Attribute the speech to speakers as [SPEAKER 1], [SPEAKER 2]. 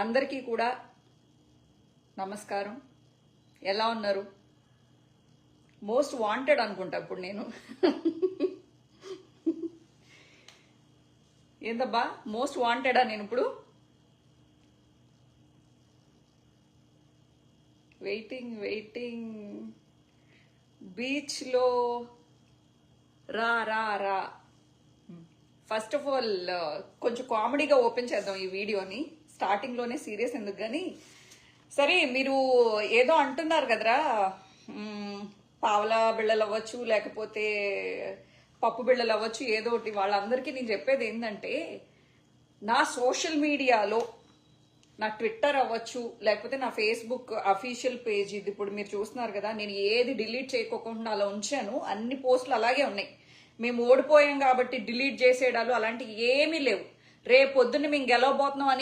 [SPEAKER 1] అందరికీ కూడా నమస్కారం. ఎలా ఉన్నారు? మోస్ట్ వాంటెడ్ అనుకుంటా ఇప్పుడు నేను. ఏందబ్బా మోస్ట్ వాంటెడా నేను ఇప్పుడు? వెయిటింగ్ బీచ్లో రా రా రా. ఫస్ట్ ఆఫ్ ఆల్ కొంచెం కామెడీగా ఓపెన్ చేద్దాం ఈ వీడియోని. స్టార్టింగ్లోనే సీరియస్ ఎందుకు కానీ. సరే, మీరు ఏదో అంటున్నారు కదరా, పావలా బిళ్ళలు అవ్వచ్చు, లేకపోతే పప్పు బిళ్ళలు అవ్వచ్చు, ఏదో ఒకటి. వాళ్ళందరికీ నేను చెప్పేది ఏంటంటే, నా సోషల్ మీడియాలో, నా ట్విట్టర్ అవ్వచ్చు, లేకపోతే నా ఫేస్బుక్ అఫీషియల్ పేజ్, ఇది ఇప్పుడు మీరు చూస్తున్నారు కదా, నేను ఏది డిలీట్ చేయకోకుండా అలా ఉంచాను. అన్ని పోస్టులు అలాగే ఉన్నాయి. మేము ఓడిపోయాం కాబట్టి డిలీట్ చేసేయడాలు అలాంటివి ఏమీ లేవు. రేపు పొద్దున్న మేము గెలవబోతున్నాం అని